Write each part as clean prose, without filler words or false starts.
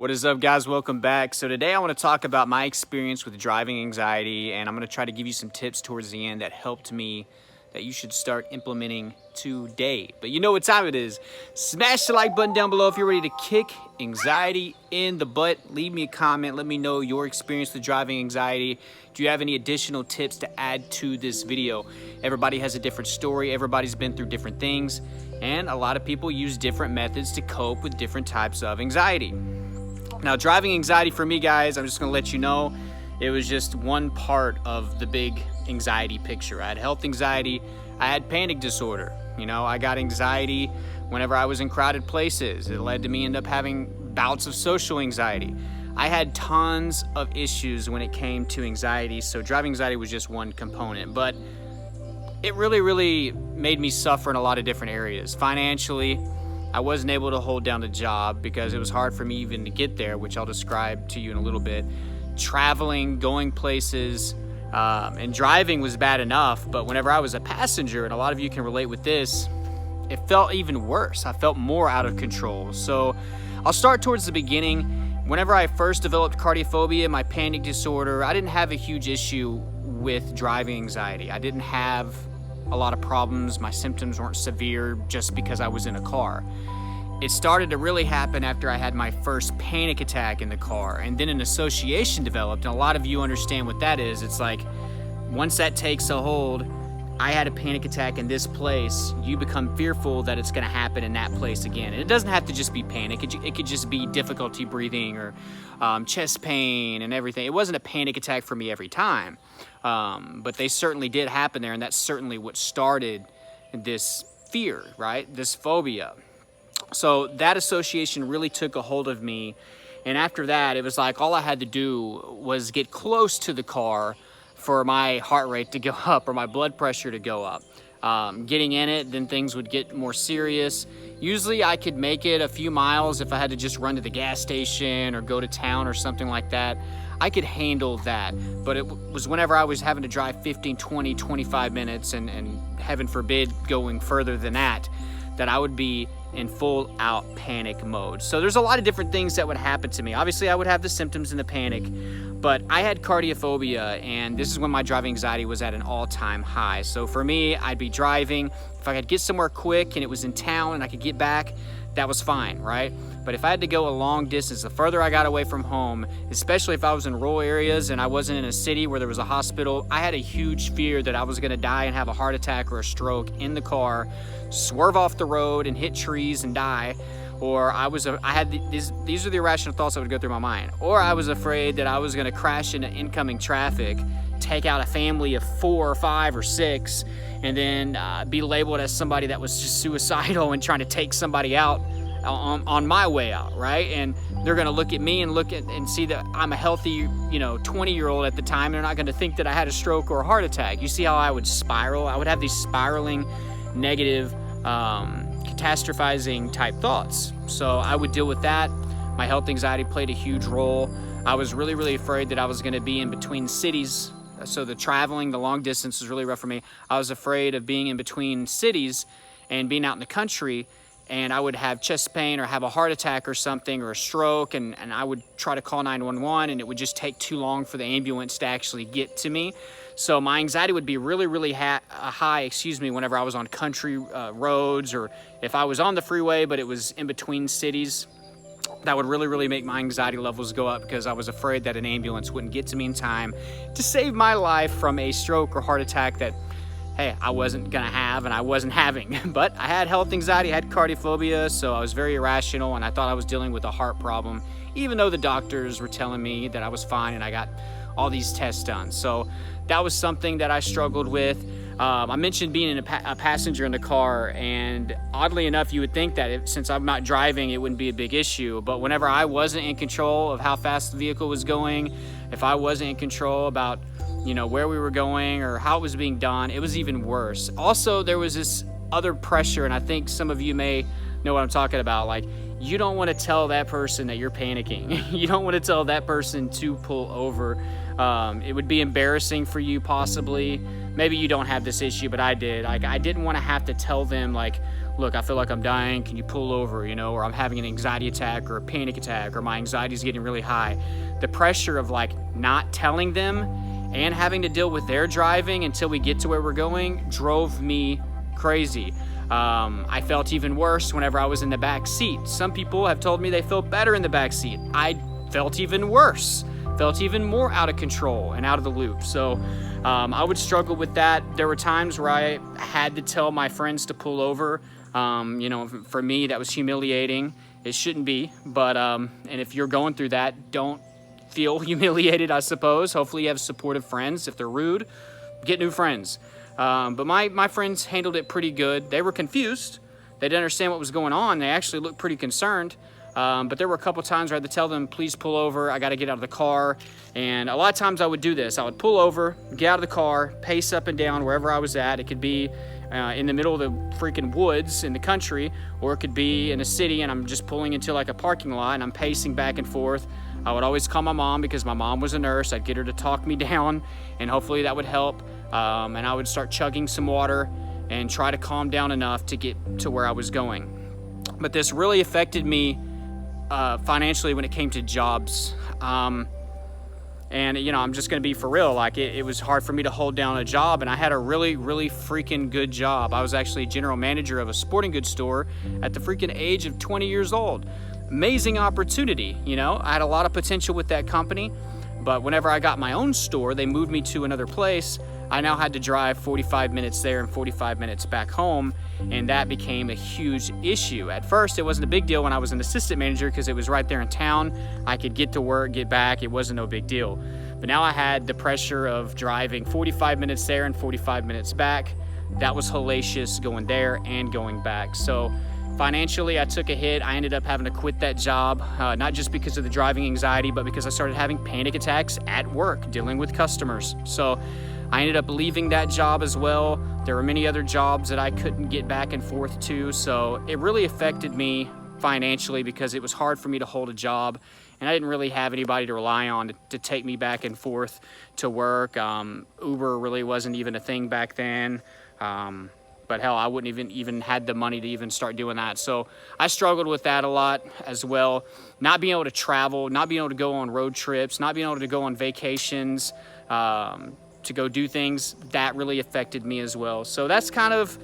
What is up, guys? Welcome back. So today I want to talk about my experience with driving anxiety, and I'm going to try to give you some tips towards the end that helped me that you should start implementing today. But you know what time it is. Smash the like button down below if you're ready to kick anxiety in the butt. Leave me a comment. Let me know your experience with driving anxiety. Do you have any additional tips to add to this video? Everybody has a different story. Everybody's been through different things, and a lot of people use different methods to cope with different types of anxiety. Now, driving anxiety for me, guys, I'm just gonna let you know, it was just one part of the big anxiety picture. I had health anxiety, I had panic disorder. You know, I got anxiety whenever I was in crowded places. It led to me end up having bouts of social anxiety. I had tons of issues when it came to anxiety, so driving anxiety was just one component, but it really made me suffer in a lot of different areas. Financially, I wasn't able to hold down the job because it was hard for me even to get there, which I'll describe to you in a little bit. Traveling, going places, and driving was bad enough, but whenever I was a passenger, and a lot of you can relate with this, it felt even worse. I felt more out of control. So I'll start towards the beginning. Whenever I first developed cardiophobia, my panic disorder, I didn't have a huge issue with driving anxiety. I didn't have a lot of problems. My symptoms weren't severe just because I was in a car. It started to really happen after I had my first panic attack in the car, and then an association developed, and a lot of you understand what that is. It's like, once that takes a hold, I had a panic attack in this place, you become fearful that it's gonna happen in that place again. And it doesn't have to just be panic, it could just be difficulty breathing or chest pain and everything. It wasn't a panic attack for me every time, but they certainly did happen there, and that's certainly what started this fear, right? This phobia. So that association really took a hold of me, and after that, it was like all I had to do was get close to the car for my heart rate to go up or my blood pressure to go up. Getting in it, then things would get more serious. Usually I could make it a few miles if I had to just run to the gas station or go to town or something like that. I could handle that, but it was whenever I was having to drive 15, 20, 25 minutes and heaven forbid going further than that I would be in full out panic mode. So there's a lot of different things that would happen to me. Obviously I would have the symptoms and the panic, but I had cardiophobia, and this is when my driving anxiety was at an all-time high. So for me, I'd be driving. If I could get somewhere quick and it was in town and I could get back, that was fine, right? But if I had to go a long distance, the further I got away from home, especially if I was in rural areas and I wasn't in a city where there was a hospital, I had a huge fear that I was gonna die and have a heart attack or a stroke in the car, swerve off the road and hit trees and die. Or these are the irrational thoughts that would go through my mind. Or I was afraid that I was gonna crash into incoming traffic, take out a family of 4 or 5 or 6, and then be labeled as somebody that was just suicidal and trying to take somebody out on my way out, right? And they're gonna look at me and see that I'm a healthy, 20-year-old at the time. They're not gonna think that I had a stroke or a heart attack. You see how I would spiral? I would have these spiraling, negative, catastrophizing type thoughts. So I would deal with that. My health anxiety played a huge role. I was really afraid that I was gonna be in between cities. So the traveling, the long distance was really rough for me. I was afraid of being in between cities and being out in the country, and I would have chest pain or have a heart attack or something or a stroke, and I would try to call 911, and it would just take too long for the ambulance to actually get to me. So my anxiety would be really high, whenever I was on country roads, or if I was on the freeway but it was in between cities. That would really make my anxiety levels go up because I was afraid that an ambulance wouldn't get to me in time to save my life from a stroke or heart attack that, hey, I wasn't gonna have and I wasn't having. But I had health anxiety, I had cardiophobia, so I was very irrational, and I thought I was dealing with a heart problem, even though the doctors were telling me that I was fine and I got all these tests done. So that was something that I struggled with. I mentioned being a passenger in the car, and oddly enough, you would think that since I'm not driving, it wouldn't be a big issue. But whenever I wasn't in control of how fast the vehicle was going, if I wasn't in control about where we were going or how it was being done, it was even worse. Also, there was this other pressure, and I think some of you may know what I'm talking about. Like, you don't want to tell that person that you're panicking. You don't want to tell that person to pull over. It would be embarrassing for you possibly. maybe you don't have this issue, but I did. Like, I didn't want to have to tell them, like, look, I feel like I'm dying, can you pull over, you know, or I'm having an anxiety attack or a panic attack, or my anxiety is getting really high. The pressure of like not telling them and having to deal with their driving until we get to where we're going drove me crazy. I felt even worse whenever I was in the back seat. Some people have told me they felt better in the back seat. I felt even worse, felt even more out of control and out of the loop. So I would struggle with that. There were times where I had to tell my friends to pull over. You know, for me, that was humiliating. It shouldn't be, but and if you're going through that, don't feel humiliated, I suppose. Hopefully you have supportive friends. If they're rude, get new friends. But my friends handled it pretty good. They were confused. They didn't understand what was going on. They actually looked pretty concerned. But there were a couple times where I had to tell them, please pull over. I got to get out of the car. And a lot of times I would do this. I would pull over, get out of the car, pace up and down wherever I was at. It could be in the middle of the freaking woods in the country, or it could be in a city and I'm just pulling into like a parking lot and I'm pacing back and forth. I would always call my mom because my mom was a nurse. I'd get her to talk me down and hopefully that would help. And I would start chugging some water and try to calm down enough to get to where I was going. But this really affected me financially when it came to jobs. And, you know, I'm just going to be for real. Like, it was hard for me to hold down a job, and I had a really, really freaking good job. I was actually general manager of a sporting goods store at the freaking age of 20 years old. Amazing opportunity, you know. I had a lot of potential with that company, but whenever I got my own store, they moved me to another place. I now had to drive 45 minutes there and 45 minutes back home, and that became a huge issue. At first, it wasn't a big deal when I was an assistant manager because it was right there in town. I could get to work, get back. It wasn't no big deal. But now I had the pressure of driving 45 minutes there and 45 minutes back. That was hellacious going there and going back. So financially, I took a hit. I ended up having to quit that job, not just because of the driving anxiety, but because I started having panic attacks at work, dealing with customers. So I ended up leaving that job as well. There were many other jobs that I couldn't get back and forth to, so it really affected me financially because it was hard for me to hold a job, and I didn't really have anybody to rely on to take me back and forth to work. Uber really wasn't even a thing back then, but hell, I wouldn't even had the money to even start doing that. So I struggled with that a lot as well. Not being able to travel, not being able to go on road trips, not being able to go on vacations, to go do things, that really affected me as well. So that's kind of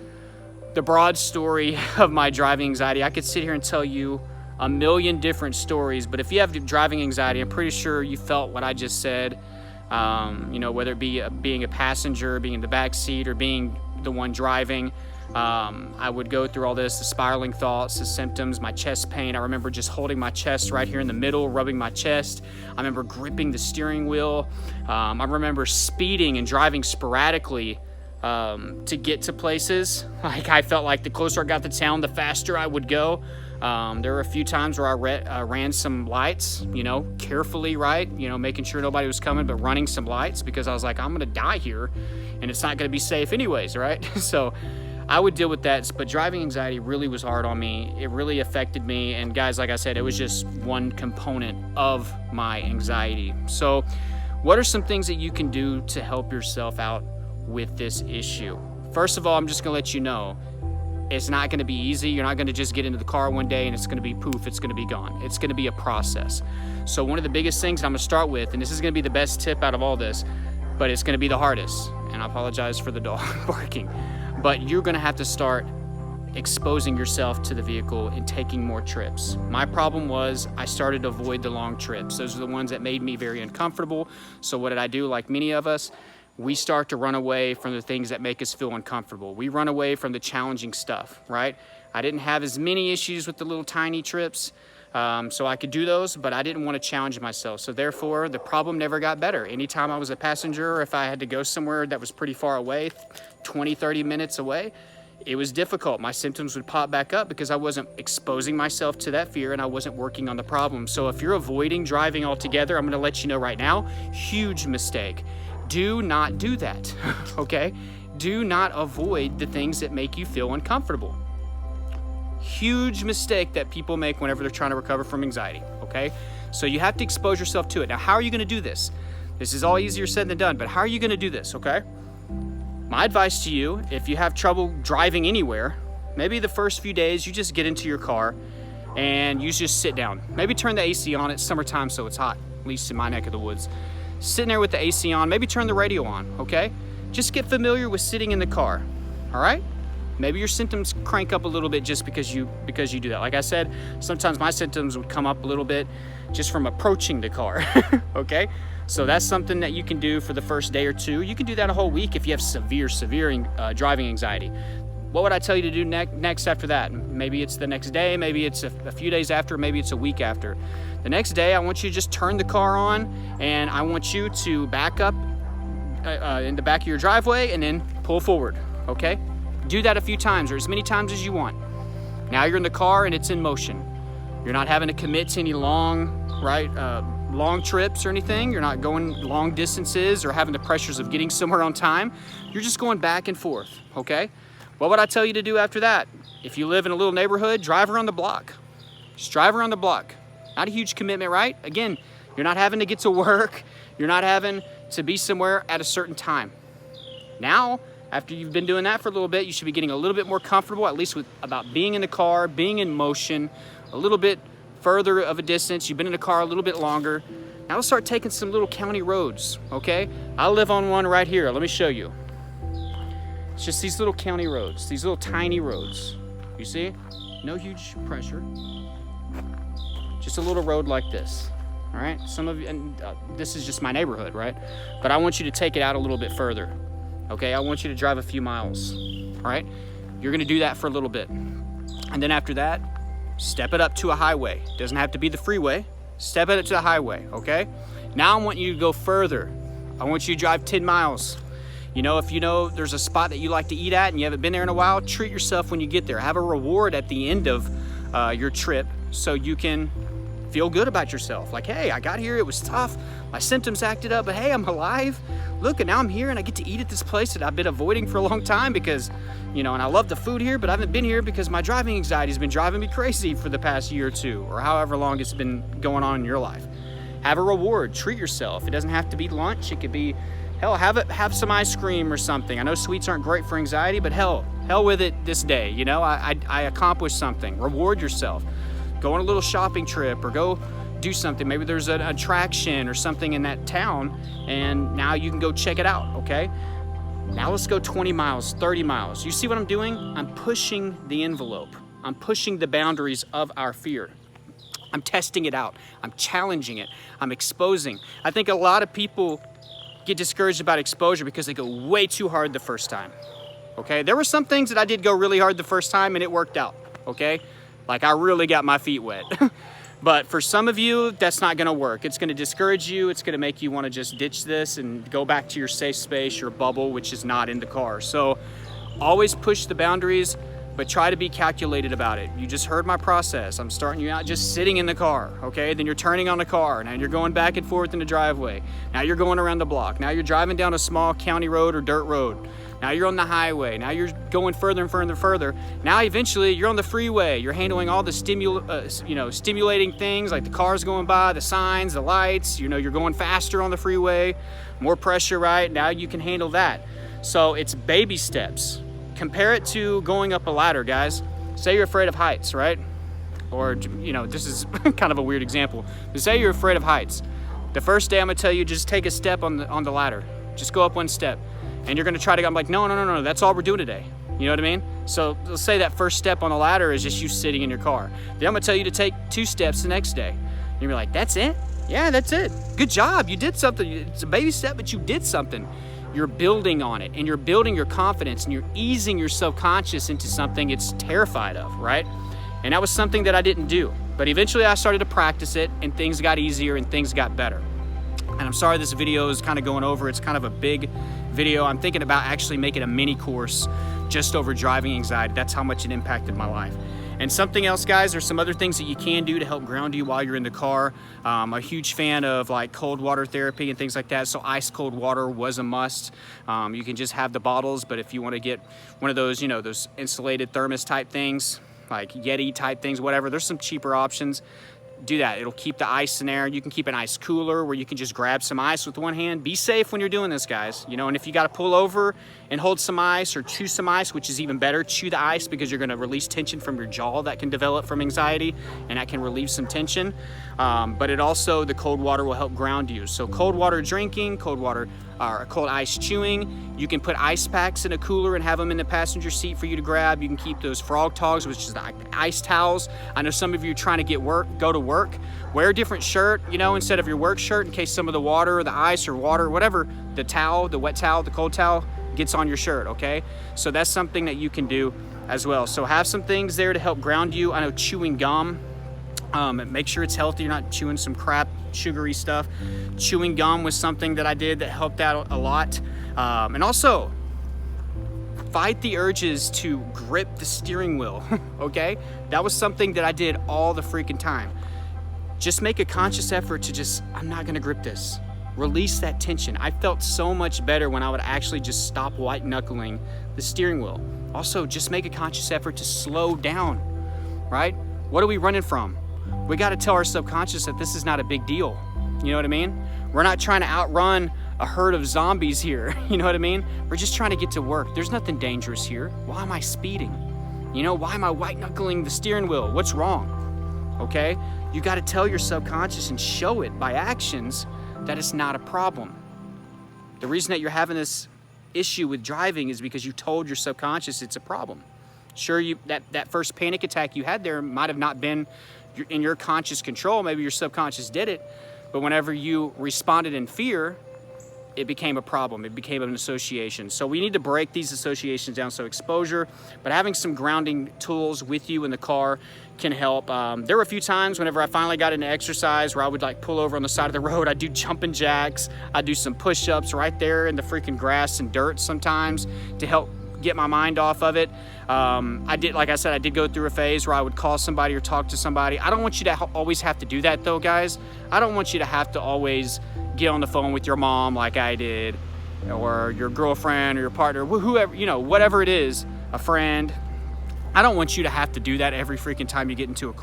the broad story of my driving anxiety. I could sit here and tell you a million different stories, but if you have driving anxiety, I'm pretty sure you felt what I just said. You know, whether it be being a passenger, being in the back seat, or being the one driving. I would go through all this, the spiraling thoughts, the symptoms, my chest pain. I remember just holding my chest right here in the middle, rubbing my chest. I remember gripping the steering wheel. I remember speeding and driving sporadically to get to places. Like, I felt like the closer I got to town, the faster I would go. There were a few times where I ran some lights, you know, carefully, right? You know, making sure nobody was coming, but running some lights because I was like, I'm gonna die here and it's not gonna be safe anyways, right? So I would deal with that, but driving anxiety really was hard on me. It really affected me, and guys, like I said, it was just one component of my anxiety. So what are some things that you can do to help yourself out with this issue? First of all, I'm just gonna let you know, it's not gonna be easy. You're not gonna just get into the car one day and it's gonna be poof, it's gonna be gone. It's gonna be a process. So one of the biggest things I'm gonna start with, and this is gonna be the best tip out of all this, but it's gonna be the hardest, and I apologize for the dog barking, but you're gonna have to start exposing yourself to the vehicle and taking more trips. My problem was I started to avoid the long trips. Those are the ones that made me very uncomfortable. So what did I do? Like many of us, we start to run away from the things that make us feel uncomfortable. We run away from the challenging stuff, right? I didn't have as many issues with the little tiny trips, so I could do those, but I didn't want to challenge myself. So therefore, the problem never got better. Anytime I was a passenger, or if I had to go somewhere that was pretty far away, 20, 30 minutes away, it was difficult. My symptoms would pop back up because I wasn't exposing myself to that fear and I wasn't working on the problem. So if you're avoiding driving altogether, I'm gonna let you know right now, huge mistake. Do not do that, okay? Do not avoid the things that make you feel uncomfortable. Huge mistake that people make whenever they're trying to recover from anxiety, okay? So you have to expose yourself to it. Now, how are you gonna do this? This is all easier said than done, but how are you gonna do this, okay? My advice to you, if you have trouble driving anywhere, maybe the first few days you just get into your car and you just sit down. Maybe turn the AC on. It's summertime, so it's hot, at least in my neck of the woods. Sitting there with the AC on, maybe turn the radio on, okay? Just get familiar with sitting in the car, all right? Maybe your symptoms crank up a little bit just because you do that. Like I said, sometimes my symptoms would come up a little bit just from approaching the car, okay? So that's something that you can do for the first day or two. You can do that a whole week if you have severe driving anxiety. What would I tell you to do next after that? Maybe it's the next day, maybe it's a few days after, maybe it's a week after. The next day, I want you to just turn the car on and I want you to back up in the back of your driveway and then pull forward, okay? Do that a few times or as many times as you want. Now you're in the car and it's in motion. You're not having to commit to any long trips or anything. You're not going long distances or having the pressures of getting somewhere on time. You're just going back and forth, okay? What would I tell you to do after that? If you live in a little neighborhood, drive around the block. Just drive around the block. Not a huge commitment, right? Again, you're not having to get to work. You're not having to be somewhere at a certain time. Now, after you've been doing that for a little bit, you should be getting a little bit more comfortable, at least about being in the car, being in motion, a little bit further of a distance. You've been in the car a little bit longer. Now let's start taking some little county roads, okay? I live on one right here. Let me show you. It's just these little county roads, these little tiny roads. You see? No huge pressure. Just a little road like this, all right? Some of you, and this is just my neighborhood, right? But I want you to take it out a little bit further, okay? I want you to drive a few miles, all right? You're gonna do that for a little bit. And then after that, step it up to a highway. Doesn't have to be the freeway. Step it up to the highway, okay? Now I want you to go further. I want you to drive 10 miles. You know, if you know there's a spot that you like to eat at and you haven't been there in a while, treat yourself when you get there. Have a reward at the end of your trip so you can feel good about yourself. Like, hey, I got here, it was tough. My symptoms acted up, but hey, I'm alive. Look, and now I'm here and I get to eat at this place that I've been avoiding for a long time because, you know, and I love the food here, but I haven't been here because my driving anxiety has been driving me crazy for the past year or two, or however long it's been going on in your life. Have a reward, treat yourself. It doesn't have to be lunch, it could be, hell, have some ice cream or something. I know sweets aren't great for anxiety, but hell with it this day. You know, I accomplished something. Reward yourself. Go on a little shopping trip or go do something. Maybe there's an attraction or something in that town and now you can go check it out, okay? Now let's go 20 miles, 30 miles. You see what I'm doing? I'm pushing the envelope. I'm pushing the boundaries of our fear. I'm testing it out. I'm challenging it. I'm exposing. I think a lot of people get discouraged about exposure because they go way too hard the first time, okay? There were some things that I did go really hard the first time and it worked out, okay? Like I really got my feet wet. But for some of you, that's not gonna work. It's gonna discourage you. It's gonna make you wanna just ditch this and go back to your safe space, your bubble, which is not in the car. So always push the boundaries, but try to be calculated about it. You just heard my process. I'm starting you out just sitting in the car, okay? Then you're turning on the car. Now you're going back and forth in the driveway. Now you're going around the block. Now you're driving down a small county road or dirt road. Now you're on the highway. Now you're going further and further and further. Now eventually you're on the freeway. You're handling all the stimulating things like the cars going by, the signs, the lights. You know, you're going faster on the freeway, more pressure, right? Now you can handle that. So it's baby steps. Compare it to going up a ladder, guys. Say you're afraid of heights, right? Or, you know, this is kind of a weird example, but say you're afraid of heights. The first day I'm gonna tell you, just take a step on the ladder. Just go up one step. And you're gonna try to go, I'm like, no, that's all we're doing today. You know what I mean? So let's say that first step on the ladder is just you sitting in your car. Then I'm gonna tell you to take 2 steps the next day. And you're like, that's it? Yeah, that's it. Good job, you did something. It's a baby step, but you did something. You're building on it and you're building your confidence and you're easing your subconscious into something it's terrified of, right? And that was something that I didn't do. But eventually I started to practice it and things got easier and things got better. And I'm sorry this video is kind of going over. It's kind of a big video. I'm thinking about actually making a mini course just over driving anxiety. That's how much it impacted my life. And something else, guys, there's some other things that you can do to help ground you while you're in the car. I'm a huge fan of like cold water therapy and things like that. So ice cold water was a must. You can just have the bottles, but if you want to get one of those, you know, those insulated thermos type things, like Yeti type things, whatever, there's some cheaper options. do that. It'll keep the ice in there. You can keep an ice cooler where you can just grab some ice with one hand. Be safe when you're doing this, guys. You know, and if you got to pull over and hold some ice or chew some ice, which is even better, chew the ice, because you're going to release tension from your jaw that can develop from anxiety, and that can relieve some tension. But it also, the cold water will help ground you. So cold water drinking, cold ice chewing. You can put ice packs in a cooler and have them in the passenger seat for you to grab. You can keep those frog togs, which is the ice towels. I know some of you are trying to go to work. Wear a different shirt, you know, instead of your work shirt, in case some of the water or the ice or water, whatever, the towel, the wet towel, the cold towel gets on your shirt, okay? So that's something that you can do as well. So have some things there to help ground you. I know chewing gum, make sure it's healthy. You're not chewing some crap, sugary stuff. Chewing gum was something that I did that helped out a lot. And also, fight the urges to grip the steering wheel, okay? That was something that I did all the freaking time. Just make a conscious effort to I'm not gonna grip this. Release that tension. I felt so much better when I would actually just stop white knuckling the steering wheel. Also, just make a conscious effort to slow down, right? What are we running from? We gotta tell our subconscious that this is not a big deal. You know what I mean? We're not trying to outrun a herd of zombies here. You know what I mean? We're just trying to get to work. There's nothing dangerous here. Why am I speeding? You know, why am I white knuckling the steering wheel? What's wrong? Okay? You got to tell your subconscious and show it by actions that it's not a problem. The reason that you're having this issue with driving is because you told your subconscious it's a problem. Sure, that first panic attack you had there might have not been in your conscious control. Maybe your subconscious did it. But whenever you responded in fear, it became a problem. It became an association. So we need to break these associations down. So exposure, but having some grounding tools with you in the car can help. There were a few times whenever I finally got into exercise where I would like pull over on the side of the road. I'd do jumping jacks. I'd do some push-ups right there in the freaking grass and dirt sometimes to help get my mind off of it. Like I said, I did go through a phase where I would call somebody or talk to somebody. I don't want you to always have to do that though, guys. I don't want you to have to always get on the phone with your mom like I did, or your girlfriend or your partner, whoever, you know, whatever it is, a friend. I don't want you to have to do that every freaking time you get into a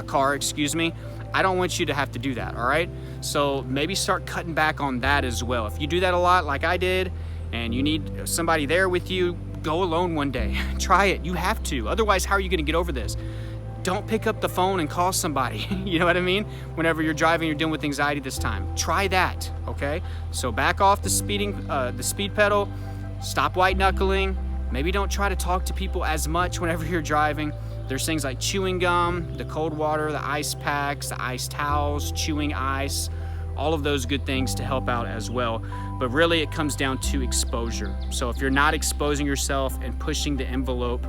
car, excuse me. I don't want you to have to do that, all right? So maybe start cutting back on that as well. If you do that a lot like I did, and you need somebody there with you, go alone one day. Try it, you have to. Otherwise, how are you gonna get over this? Don't pick up the phone and call somebody. You know what I mean? Whenever you're driving, you're dealing with anxiety this time. Try that, okay? So back off the speed pedal, stop white knuckling. Maybe don't try to talk to people as much whenever you're driving. There's things like chewing gum, the cold water, the ice packs, the ice towels, chewing ice, all of those good things to help out as well. But really it comes down to exposure. So if you're not exposing yourself and pushing the envelope,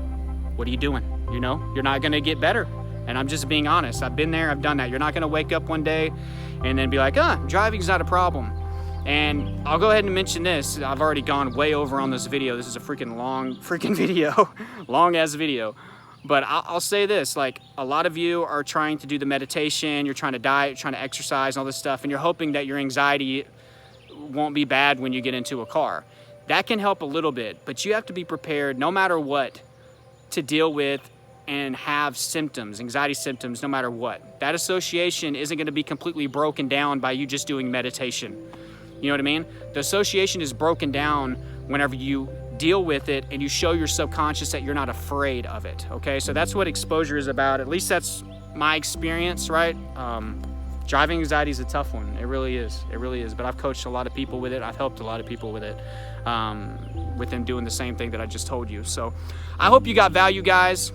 what are you doing? You know, you're not gonna get better. And I'm just being honest. I've been there, I've done that. You're not gonna wake up one day and then be like, driving's not a problem. And I'll go ahead and mention this. I've already gone way over on this video. This is a freaking long video, long ass video. But I'll say this, like a lot of you are trying to do the meditation, you're trying to diet, trying to exercise and all this stuff, and you're hoping that your anxiety won't be bad when you get into a car. That can help a little bit, but you have to be prepared no matter what to deal with and have symptoms, anxiety symptoms, no matter what. That association isn't gonna be completely broken down by you just doing meditation. You know what I mean? The association is broken down whenever you deal with it and you show your subconscious that you're not afraid of it, okay? So that's what exposure is about. At least that's my experience, right? Driving anxiety is a tough one. It really is. It really is. But I've coached a lot of people with it. I've helped a lot of people with it, with them doing the same thing that I just told you. So I hope you got value, guys.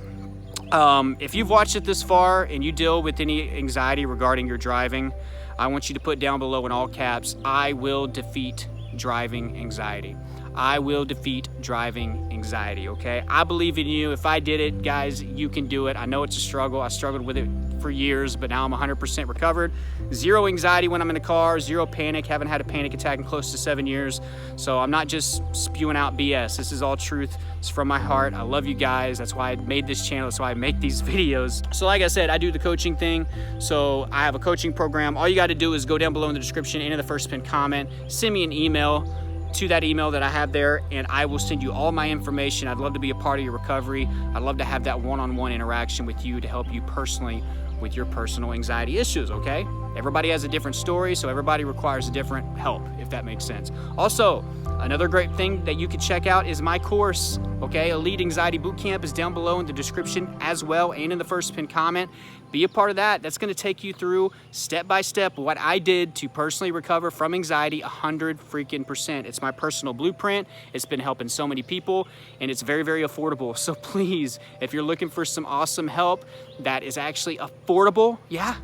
If you've watched it this far and you deal with any anxiety regarding your driving, I want you to put down below in all caps, I will defeat driving anxiety. I will defeat driving anxiety, okay? I believe in you. If I did it, guys, you can do it. I know it's a struggle. I struggled with it for years, but now I'm 100% recovered. Zero anxiety when I'm in the car, zero panic. Haven't had a panic attack in close to 7 years. So I'm not just spewing out BS. This is all truth. It's from my heart. I love you guys. That's why I made this channel. That's why I make these videos. So like I said, I do the coaching thing. So I have a coaching program. All you got to do is go down below in the description, into the first pinned comment, send me an email to that email that I have there, and I will send you all my information. I'd love to be a part of your recovery. I'd love to have that one-on-one interaction with you to help you personally with your personal anxiety issues, okay? Everybody has a different story, so everybody requires a different help, if that makes sense. Also, another great thing that you can check out is my course, okay? Elite Anxiety Bootcamp is down below in the description as well, and in the first pinned comment. Be a part of that. That's gonna take you through step by step what I did to personally recover from anxiety 100%. It's my personal blueprint. It's been helping so many people, and it's very, very affordable. So please, if you're looking for some awesome help that is actually affordable, yeah,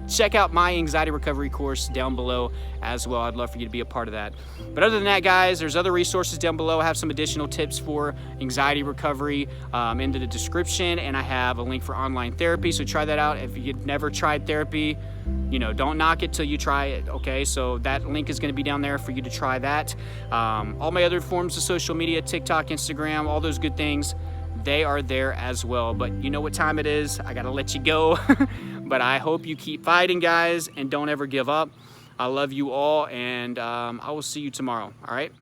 check out my anxiety recovery course down below as well. I'd love for you to be a part of that. But other than that, guys, there's other resources down below. I have some additional tips for anxiety recovery in the description, and I have a link for online therapy, so try that out. If you've never tried therapy, you know, don't knock it till you try it, okay? So that link is gonna be down there for you to try that. All my other forms of social media, TikTok, Instagram, all those good things, they are there as well. But you know what time it is. I gotta let you go. But I hope you keep fighting, guys, and don't ever give up. I love you all, and I will see you tomorrow, all right?